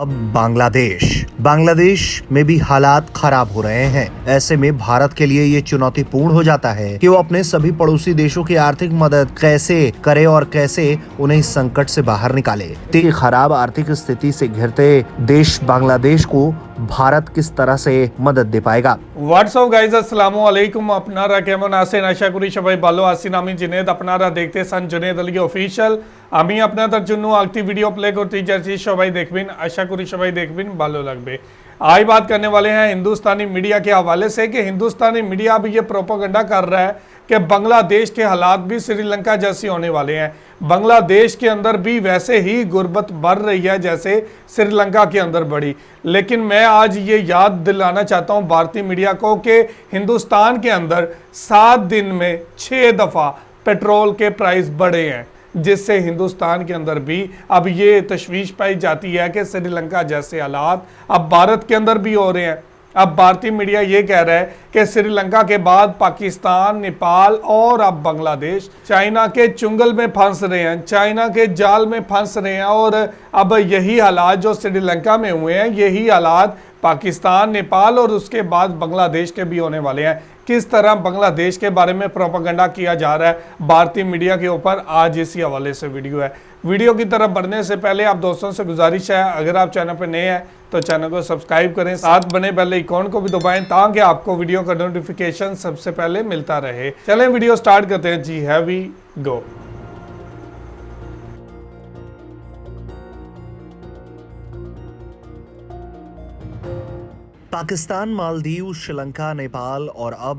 अब बांग्लादेश बांग्लादेश में भी हालात खराब हो रहे हैं। ऐसे में भारत के लिए ये चुनौतीपूर्ण हो जाता है कि वो अपने सभी पड़ोसी देशों की आर्थिक मदद कैसे करे और कैसे उन्हें इस संकट से बाहर निकाले। तो खराब आर्थिक स्थिति से घिरते देश बांग्लादेश को भारत किस तरह से मदद दे पाएगा। व्हाट्सअप गाइज अस्सलामु आलैकुम আপনারা কেমন আছেন আশা করি সবাই ভালো আছেন। আমি জুনেদ, আপনারা দেখতেছেন জুনেদ আলী অফিশিয়াল। আমি আপনাদের জন্য একটি ভিডিও প্লে করতে যাচ্ছি, সবাই দেখবেন, আশা করি সবাই দেখবেন, ভালো লাগবে। आज बात करने वाले हैं हिंदुस्तानी मीडिया के हवाले से कि हिंदुस्तानी मीडिया भी ये प्रोपेगेंडा कर रहा है कि बांग्लादेश के हालात भी श्रीलंका जैसे होने वाले हैं। बांग्लादेश के अंदर भी वैसे ही गुर्बत बढ़ रही है जैसे श्रीलंका के अंदर बढ़ी। लेकिन मैं आज ये याद दिलाना चाहता हूँ भारतीय मीडिया को कि हिंदुस्तान के अंदर 7 दिन में 6 दफ़ा पेट्रोल के प्राइस बढ़े हैं, जिससे हिंदुस्तान के अंदर भी अब ये तशवीश पाई जाती है कि श्रीलंका जैसे हालात अब भारत के अंदर भी हो रहे हैं। अब भारतीय मीडिया ये कह रहा है कि श्रीलंका के बाद पाकिस्तान, नेपाल और अब बांग्लादेश चाइना के चुंगल में फंस रहे हैं, चाइना के जाल में फंस रहे हैं। और अब यही हालात जो श्रीलंका में हुए हैं, यही हालात पाकिस्तान, नेपाल और उसके बाद बांग्लादेश के भी होने वाले हैं। किस तरह बांग्लादेश के बारे में प्रोपेगेंडा किया जा रहा है भारतीय मीडिया के ऊपर, आज इसी हवाले से वीडियो है। वीडियो की तरफ बढ़ने से पहले आप दोस्तों से गुजारिश है, अगर आप चैनल पर नए हैं तो चैनल को सब्सक्राइब करें, साथ बने बेल आइकॉन को भी दबाएं ताकि आपको वीडियो का नोटिफिकेशन सबसे पहले मिलता रहे। चलें वीडियो स्टार्ट करते हैं। जी here we go. Pakistan, Maldives, Sri Lanka, Nepal और अब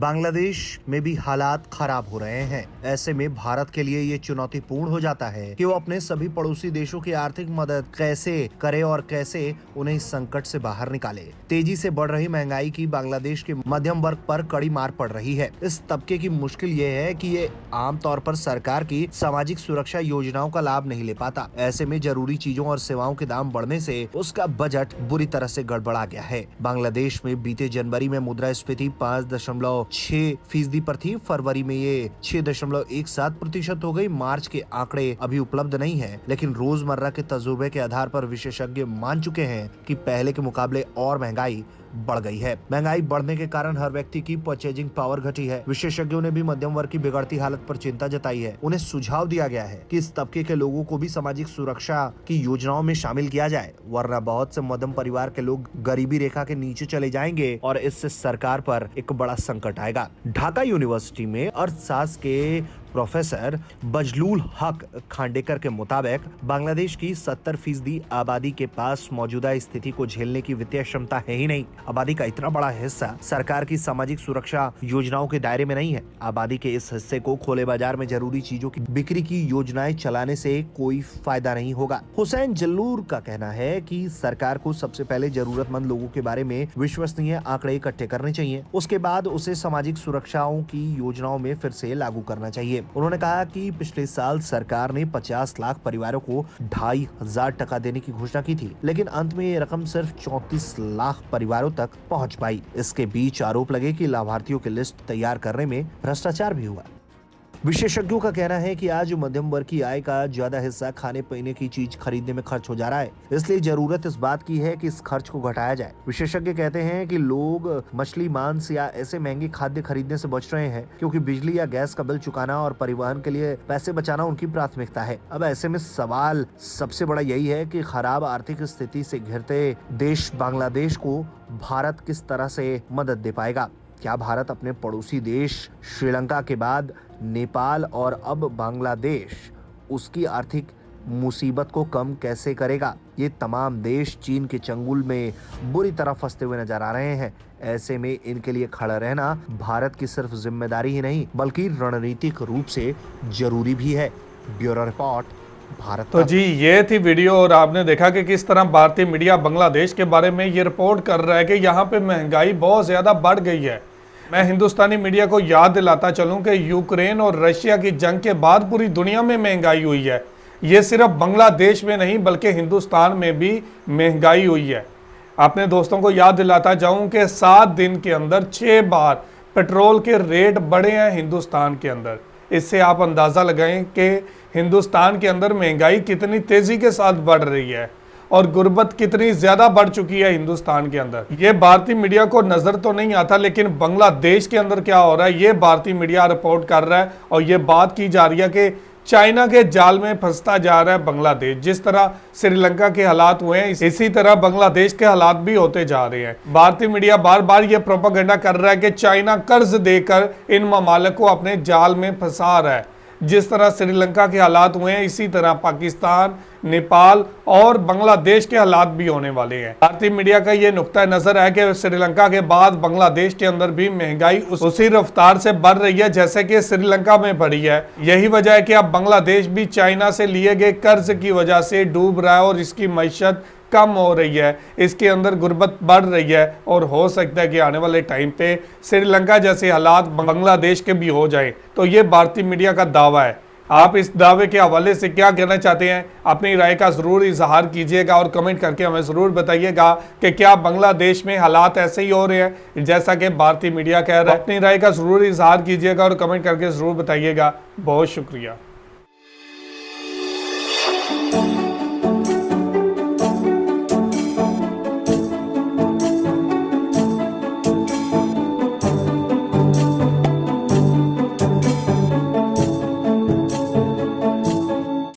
बांग्लादेश में भी हालात खराब हो रहे हैं। ऐसे में भारत के लिए ये चुनौतीपूर्ण हो जाता है कि वो अपने सभी पड़ोसी देशों की आर्थिक मदद कैसे करे और कैसे उन्हें इस संकट से बाहर निकाले। तेजी से बढ़ रही महंगाई की बांग्लादेश के मध्यम वर्ग पर कड़ी मार पड़ रही है। इस तबके की मुश्किल ये है कि ये आमतौर पर सरकार की सामाजिक सुरक्षा योजनाओं का लाभ नहीं ले पाता। ऐसे में जरूरी चीजों और सेवाओं के दाम बढ़ने से उसका बजट बुरी तरह से गड़बड़ा गया है। बांग्लादेश में बीते जनवरी में मुद्रास्फीति 5.6% पर थी। फरवरी में ये 6.17% हो गई। मार्च के आंकड़े अभी उपलब्ध नहीं है, लेकिन रोजमर्रा के तजुर्बे के आधार पर विशेषज्ञ मान चुके हैं कि पहले के मुकाबले और महंगाई बढ़ गई है। महंगाई बढ़ने के कारण हर व्यक्ति की परचेजिंग पावर घटी है। विशेषज्ञों ने भी मध्यम वर्ग की बिगड़ती हालत पर चिंता जताई है। उन्हें सुझाव दिया गया है कि इस तबके के लोगों को भी सामाजिक सुरक्षा की योजनाओं में शामिल किया जाए, वरना बहुत से मध्यम परिवार के लोग गरीबी रेखा के नीचे चले जाएंगे और इससे सरकार पर एक बड़ा संकट आएगा। ढाका यूनिवर्सिटी में अर्थशास्त्र के प्रोफेसर बजलुल हक खांडेकर के मुताबिक बांग्लादेश की 70% आबादी के पास मौजूदा स्थिति को झेलने की वित्तीय क्षमता है ही नहीं। आबादी का इतना बड़ा हिस्सा सरकार की सामाजिक सुरक्षा योजनाओं के दायरे में नहीं है। आबादी के इस हिस्से को खुले बाजार में जरूरी चीजों की बिक्री की योजनाएं चलाने से कोई फायदा नहीं होगा। हुसैन जल्लूर का कहना है कि सरकार को सबसे पहले जरूरतमंद लोगों के बारे में विश्वसनीय आंकड़े इकट्ठे करने चाहिए, उसके बाद उसे सामाजिक सुरक्षाओं की योजनाओं में फिर से लागू करना चाहिए। उन्होंने कहा कि पिछले साल सरकार ने 50 लाख परिवारों को 2,500 टका देने की घोषणा की थी, लेकिन अंत में ये रकम सिर्फ 34 लाख परिवारों तक पहुंच पाई। इसके बीच आरोप लगे कि लाभार्थियों की लिस्ट तैयार करने में भ्रष्टाचार भी हुआ। विशेषज्ञों का कहना है कि आज मध्यम वर्ग की आय का ज्यादा हिस्सा खाने पीने की चीज खरीदने में खर्च हो जा रहा है, इसलिए जरूरत इस बात की है कि इस खर्च को घटाया जाए। विशेषज्ञ कहते हैं कि लोग मछली, मांस या ऐसे महंगे खाद्य खरीदने से बच रहे हैं क्योंकि बिजली या गैस का बिल चुकाना और परिवहन के लिए पैसे बचाना उनकी प्राथमिकता है। अब ऐसे में सवाल सबसे बड़ा यही है कि खराब आर्थिक स्थिति से घिरते देश बांग्लादेश को भारत किस तरह से मदद दे पाएगा। क्या भारत अपने पड़ोसी देश श्रीलंका के बाद नेपाल और अब बांग्लादेश उसकी आर्थिक मुसीबत को कम कैसे करेगा? ये तमाम देश चीन के चंगुल में बुरी तरह फंसते हुए नजर आ रहे हैं। ऐसे में इनके लिए खड़ा रहना भारत की सिर्फ जिम्मेदारी ही नहीं बल्कि रणनीतिक रूप से जरूरी भी है। Bureau report, Bharat. तो जी ये थी वीडियो और आपने देखा कि किस तरह भारतीय मीडिया बांग्लादेश के बारे में ये रिपोर्ट कर रहा है कि यहाँ पे महंगाई बहुत ज़्यादा बढ़ गई है। मैं हिंदुस्तानी मीडिया को याद दिलाता चलूँ कि यूक्रेन और रशिया की जंग के बाद पूरी दुनिया में महंगाई हुई है। ये सिर्फ बांग्लादेश में नहीं बल्कि हिंदुस्तान में भी महंगाई हुई है। अपने दोस्तों को याद दिलाता जाऊँ कि 7 दिन के अंदर 6 बार पेट्रोल के रेट बढ़े हैं हिंदुस्तान के अंदर। इससे आप अंदाज़ा लगाएं कि हिंदुस्तान के अंदर महंगाई कितनी तेज़ी के साथ बढ़ रही है। और गुर्बत कितनी ज्यादा बढ़ चुकी है हिंदुस्तान के अंदर। ये भारतीय मीडिया को नजर तो नहीं आता, लेकिन बांग्लादेश के अंदर क्या हो रहा है ये भारतीय मीडिया रिपोर्ट कर रहा है और ये बात की जा रही है कि चाइना के जाल में फंसता जा रहा है बांग्लादेश। जिस तरह श्रीलंका के हालात हुए हैं इसी तरह बांग्लादेश के हालात भी होते जा रहे हैं। भारतीय मीडिया बार बार ये प्रोपेगेंडा कर रहा है कि चाइना कर्ज देकर इन ममालिक को अपने जाल में फंसा रहा है। जिस तरह श्रीलंका के हालात हुए हैं इसी तरह पाकिस्तान, नेपाल और बांग्लादेश के हालात भी होने वाले हैं। भारतीय मीडिया का ये नुक्ता नजर है कि श्रीलंका के बाद बांग्लादेश के अंदर भी महंगाई उसी रफ्तार से बढ़ रही है जैसे कि श्रीलंका में बढ़ी है। यही वजह है कि अब बांग्लादेश भी चाइना से लिए गए कर्ज की वजह से डूब रहा है और इसकी मईशत कम हो रही है, इसके अंदर गुर्बत बढ़ रही है और हो सकता है कि आने वाले टाइम पे श्रीलंका जैसे हालात बांग्लादेश के भी हो जाएं। तो ये भारतीय मीडिया का दावा है। आप इस दावे के हवाले से क्या कहना चाहते हैं, अपनी राय का जरूर इजहार कीजिएगा और कमेंट करके हमें जरूर बताइएगा कि क्या बांग्लादेश में हालात ऐसे ही हो रहे हैं जैसा कि भारतीय मीडिया कह रहा है। अपनी राय का जरूर इजहार कीजिएगा और कमेंट करके जरूर बताइएगा। बहुत शुक्रिया।